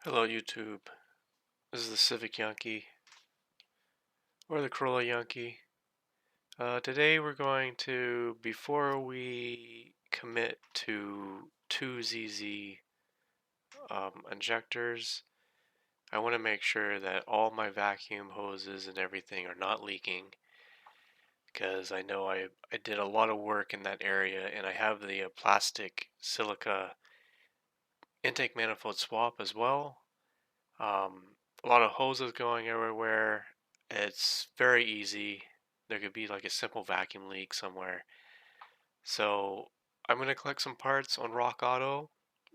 Hello YouTube, this is the Civic Yankee, or the Corolla Yankee. Today we're going to, before we commit to 2ZZ injectors, I want to make sure that all my vacuum hoses and everything are not leaking, because I know I did a lot of work in that area, and I have the plastic silica intake manifold swap as well. A lot of hoses going everywhere. It's very easy. There could be like a simple vacuum leak somewhere. So I'm going to collect some parts on RockAuto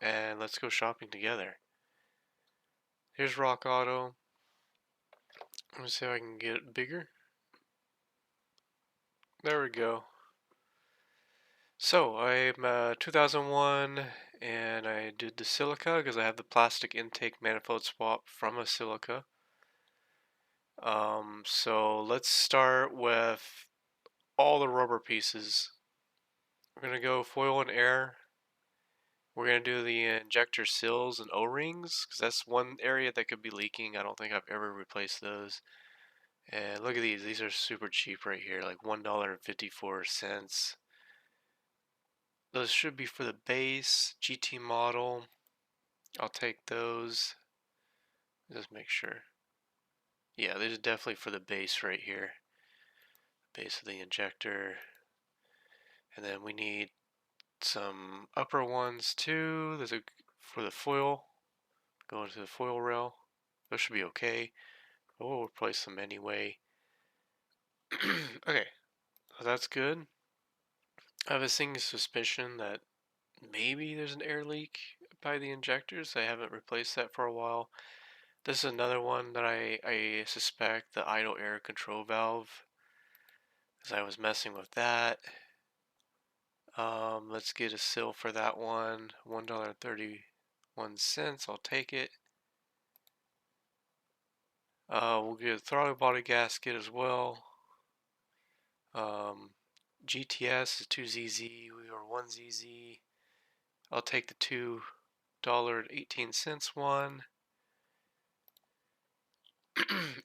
and let's go shopping together. Here's RockAuto. Let me see if I can get it bigger. There we go. So I'm 2001 and I did the silica because I have the plastic intake manifold swap from a silica. So let's start with all the rubber pieces. We're going to go foil and air. We're going to do the injector seals and O-rings because that's one area that could be leaking. I don't think I've ever replaced those. And look at these. These are super cheap right here, like $1.54. Those should be for the base GT model. I'll take those. Just make sure. Yeah, these are definitely for the base right here. Base of the injector. And then we need some upper ones too. There's a for the foil. Go into the foil rail. Those should be okay. We'll replace them anyway. Okay, so that's good. I have a sinking suspicion that maybe there's an air leak by the injectors. I haven't replaced that for a while. This is another one that I suspect, the idle air control valve, as I was messing with that. Let's get a seal for that one. $1.31. I'll take it. We'll get a throttle body gasket as well. GTS is 2ZZ. We are 1ZZ. I'll take the $2.18 one.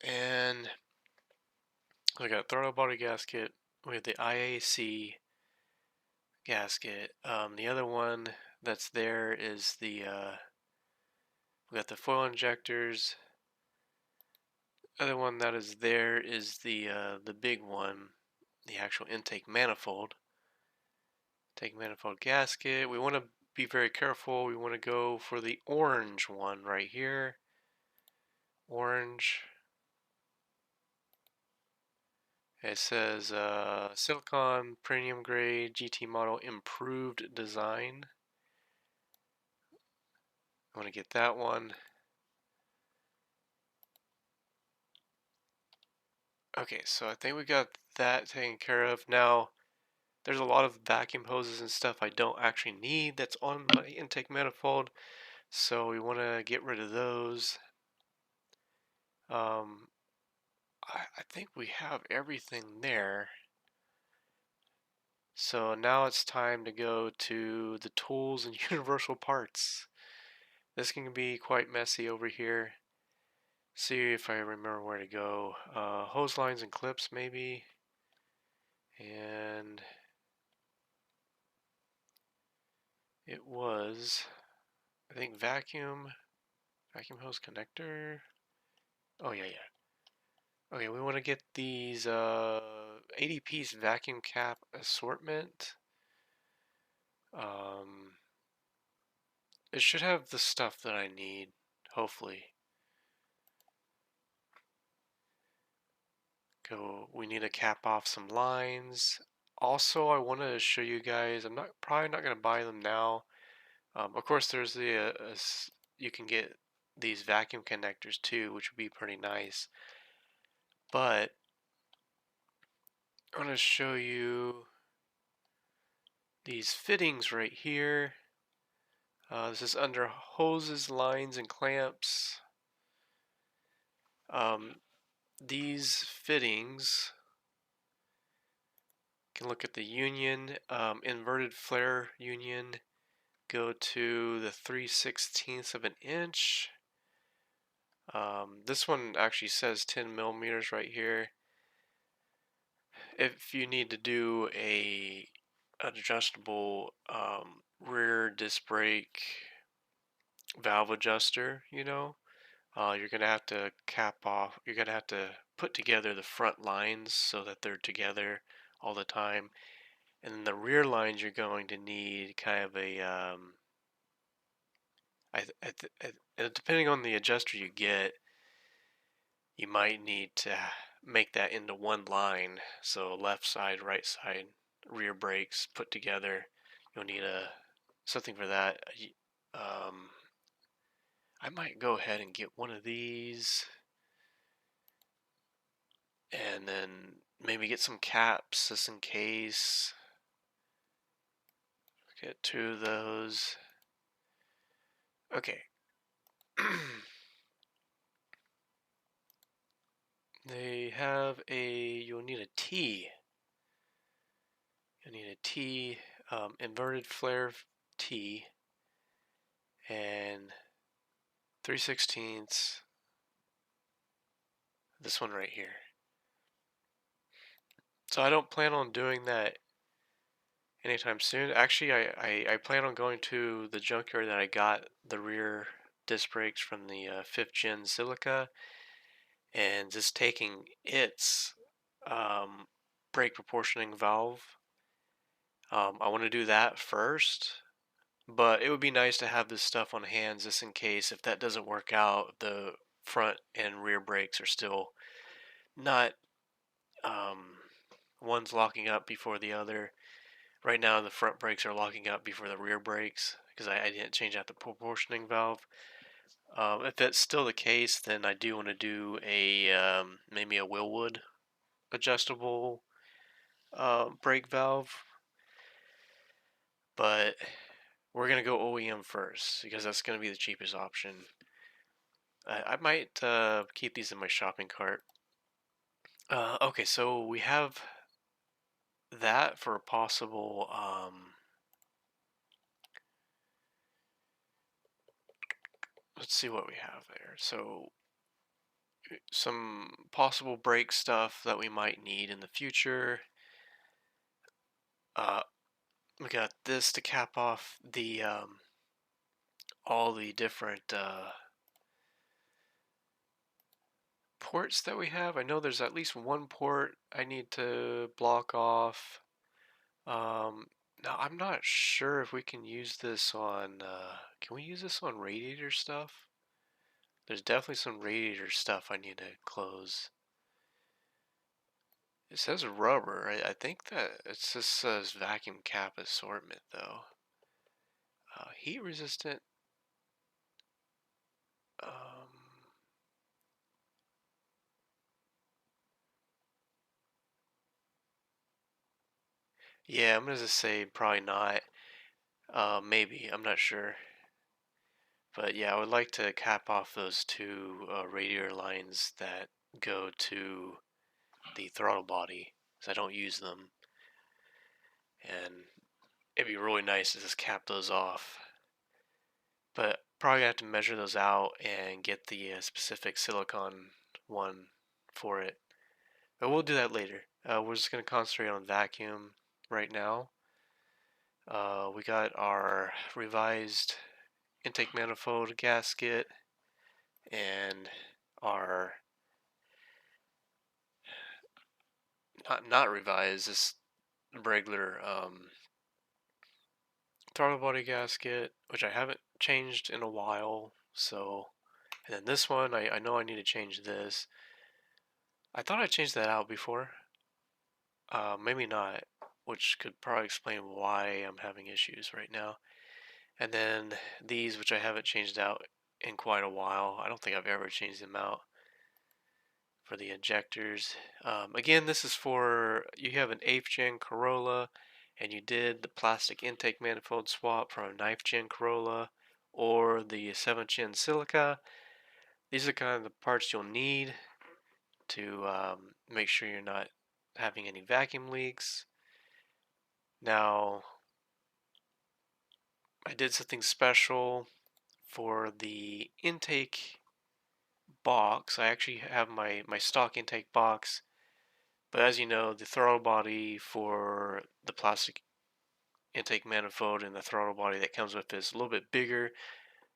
And I got throttle body gasket. We have the IAC gasket. The other one that's there is the we got the foil injectors. Other one that is there is the big one, the actual intake manifold. Intake manifold gasket. We want to be very careful. We want to go for the orange one right here. Orange. It says silicon premium grade GT model improved design. I want to get that one. Okay, so I think we got that taken care of. Now, there's a lot of vacuum hoses and stuff I don't actually need that's on my intake manifold, so we want to get rid of those. I think we have everything there. So now it's time to go to the tools and universal parts. This can be quite messy over here. See if I remember where to go. Hose lines and clips maybe. And it was, I think vacuum hose connector. Oh yeah. Okay, we want to get these 80 piece vacuum cap assortment. It should have the stuff that I need, hopefully. We need to cap off some lines. Also, I want to show you guys, I'm probably not going to buy them now. Of course, there's the, you can get these vacuum connectors too, which would be pretty nice. But I want to show you these fittings right here. This is under hoses, lines, and clamps. These fittings, you can look at the union, inverted flare union, go to the 3/16 of an inch. This one actually says 10 millimeters right here. If you need to do an adjustable rear disc brake valve adjuster, you're gonna have to cap off. You're gonna have to put together the front lines so that they're together all the time, and then the rear lines you're going to need kind of a depending on the adjuster you get, you might need to make that into one line. So left side, right side, rear brakes put together. You'll need something for that. Um, I might go ahead and get one of these, and then maybe get some caps just in case. Get two of those. Okay. You'll need a T. You'll need a T, inverted flare T, and 3/16. This one right here. So I don't plan on doing that anytime soon. Actually, I plan on going to the junkyard that I got the rear disc brakes from the 5th gen Celica and just taking its um, brake proportioning valve. I want to do that first, but it would be nice to have this stuff on hand just in case if that doesn't work out, the front and rear brakes are still not um, one's locking up before the other. Right now, the front brakes are locking up before the rear brakes because I didn't change out the proportioning valve. If that's still the case, then I do want to do maybe a Willwood adjustable brake valve, but we're gonna go OEM first because that's gonna be the cheapest option. I might keep these in my shopping cart. Okay, so we have that for a possible. Let's see what we have there. So some possible brake stuff that we might need in the future. Uh, we got this to cap off the all the different ports that we have. I know there's at least one port I need to block off. Now I'm not sure if we can use this on. Can we use this on radiator stuff? There's definitely some radiator stuff I need to close. It says rubber. I think that it just says vacuum cap assortment though. Heat resistant. Um, yeah, I'm gonna just say probably not. Maybe I'm not sure. But yeah, I would like to cap off those two radiator lines that go to the throttle body, because I don't use them, and it'd be really nice to just cap those off. But probably have to measure those out and get the specific silicon one for it. But we'll do that later. We're just going to concentrate on vacuum right now. We got our revised intake manifold gasket and our not revised, just regular throttle body gasket, which I haven't changed in a while. So, and then this one, I know I need to change this. I thought I changed that out before. Maybe not, which could probably explain why I'm having issues right now. And then these, which I haven't changed out in quite a while. I don't think I've ever changed them out for the injectors. Again, this is for you have an 8th gen Corolla and you did the plastic intake manifold swap from a 9th gen Corolla or the 7th gen Celica. These are kind of the parts you'll need to make sure you're not having any vacuum leaks. Now, I did something special for the intake box. I actually have my stock intake box, but as you know, the throttle body for the plastic intake manifold and the throttle body that comes with is a little bit bigger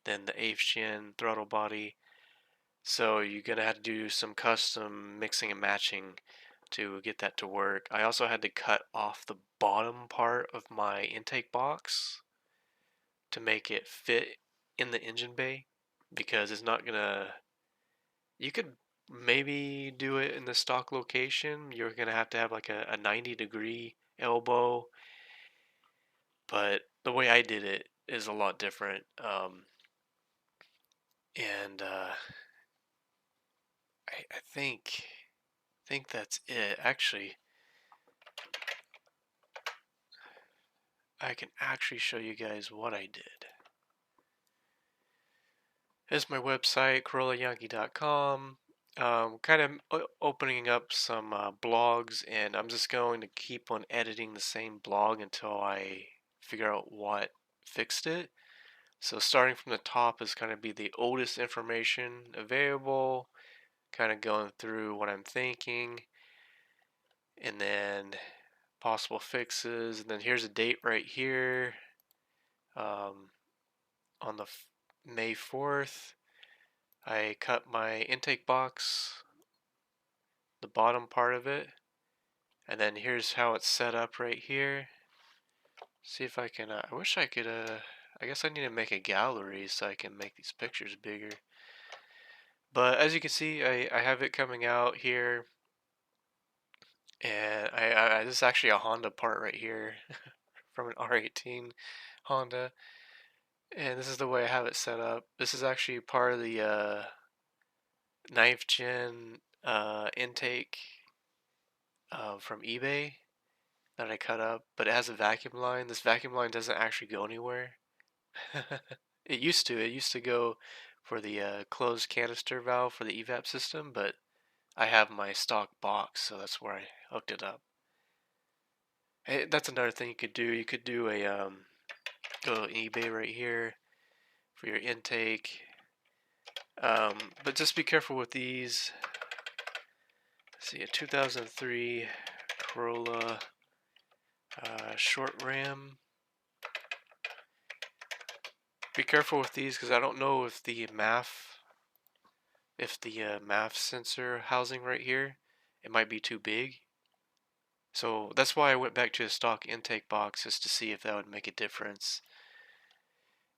than the 8th gen throttle body. So you're gonna have to do some custom mixing and matching to get that to work. I also had to cut off the bottom part of my intake box to make it fit in the engine bay because it's not gonna. You could maybe do it in the stock location. You're gonna have to have like a 90-degree elbow, but the way I did it is a lot different. And I think that's it. Actually, I can actually show you guys what I did. Here's my website, CorollaYankee.com. Kind of opening up some blogs, and I'm just going to keep on editing the same blog until I figure out what fixed it. So starting from the top is kind of be the oldest information available, kind of going through what I'm thinking, and then possible fixes, and then here's a date right here, um, on the May 4th. I cut my intake box, the bottom part of it, and then here's how it's set up right here. See if I can, I wish I could, I guess I need to make a gallery so I can make these pictures bigger. But as you can see, I have it coming out here, and this is actually a Honda part right here from an R18 Honda, and this is the way I have it set up. This is actually part of the 9th gen intake from eBay that I cut up, but it has a vacuum line. This vacuum line doesn't actually go anywhere. It used to. It used to go for the closed canister valve for the evap system, but I have my stock box, so that's where I hooked it up. Hey, that's another thing you could do. You could do a go to eBay right here for your intake, but just be careful with these. Let's see, a 2003 Corolla short ram. Be careful with these because I don't know if the MAF sensor housing right here, it might be too big. So that's why I went back to the stock intake box just to see if that would make a difference.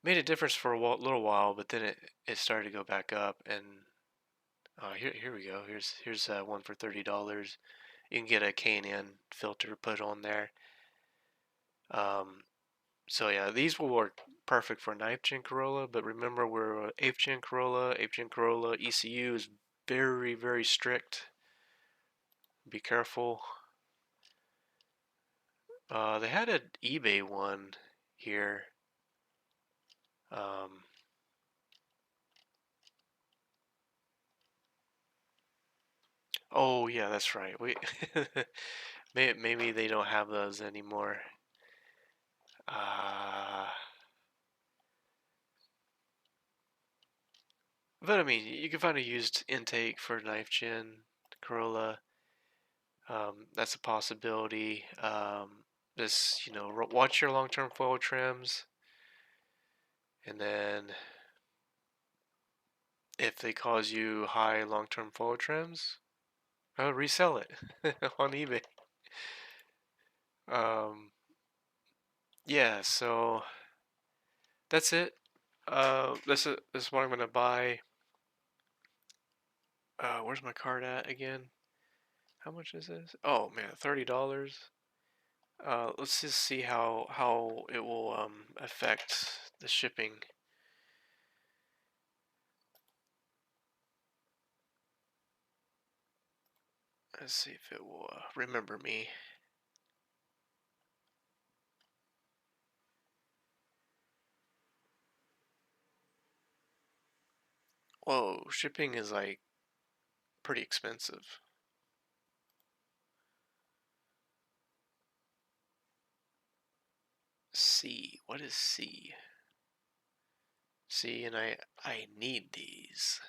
Made a difference for a little while, but then it started to go back up. And here we go. Here's one for $30. You can get a K&N filter put on there. So yeah, these will work perfect for 9th gen Corolla, but remember we're 8th gen Corolla. 8th gen Corolla ECU is very, very strict. Be careful. They had an eBay one here. Oh yeah, that's right. We maybe they don't have those anymore. But I mean, you can find a used intake for 9th gen Corolla. That's a possibility. This, watch your long-term foil trims, and then if they cause you high long-term foil trims, resell it on eBay. Yeah, so that's it. This is what I'm gonna buy. Where's my card at again? How much is this? Oh man, $30. Let's just see how it will affect the shipping. Let's see if it will remember me. Whoa, shipping is like pretty expensive. C, what is C? C, and I need these.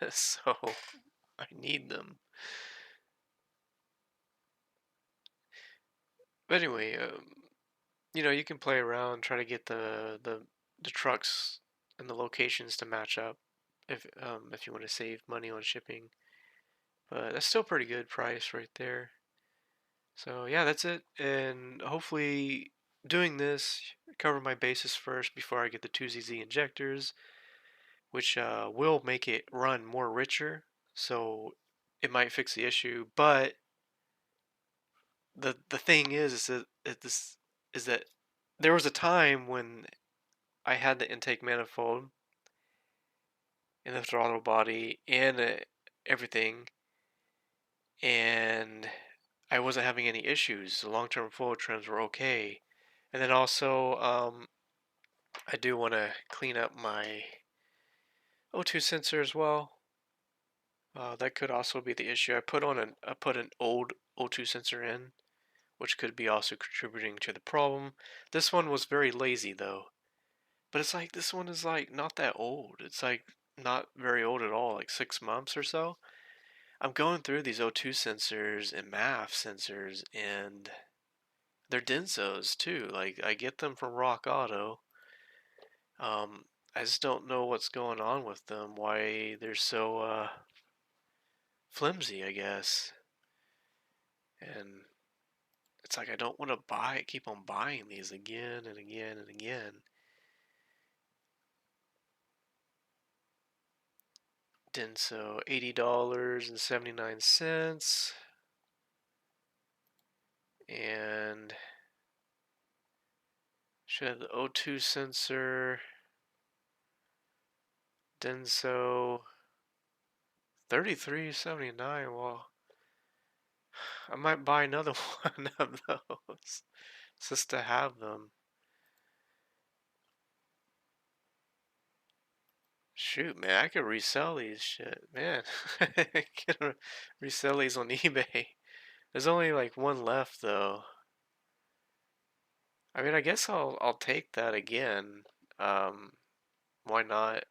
so I need them. But anyway, you can play around, try to get the trucks and the locations to match up if you want to save money on shipping. But that's still pretty good price right there. So yeah, that's it. And hopefully doing this, cover my bases first before I get the 2ZZ injectors, which will make it run more richer. So it might fix the issue. But the thing is that there was a time when I had the intake manifold in the throttle body and everything, and I wasn't having any issues. The long-term flow trends were okay. And then also, I do want to clean up my O2 sensor as well. That could also be the issue. I put an old O2 sensor in, which could be also contributing to the problem. This one was very lazy though. But it's like this one is like not that old. It's like not very old at all, like 6 months or so. I'm going through these O2 sensors and MAF sensors, and they're Densos too. Like I get them from RockAuto. Um, I just don't know what's going on with them. Why they're so flimsy, I guess. And it's like I don't want to keep on buying these again and again and again. Denso, $80.79. And should have the O2 sensor. Denso, $33.79. Well, I might buy another one of those just to have them. Shoot, man, I could resell these shit, man. I can resell these on eBay. There's only like one left though. I mean, I guess I'll take that again. Um, why not?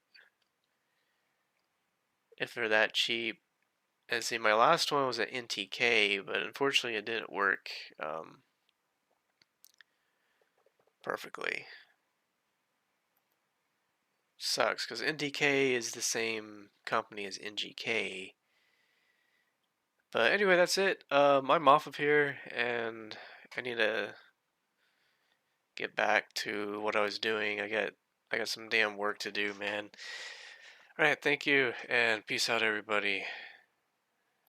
If they're that cheap. And see, my last one was an NTK, but unfortunately it didn't work perfectly. Sucks because NTK is the same company as NGK. But anyway, that's it. I'm off of here, and I need to get back to what I was doing. I got some damn work to do, man. All right, thank you, and peace out, everybody.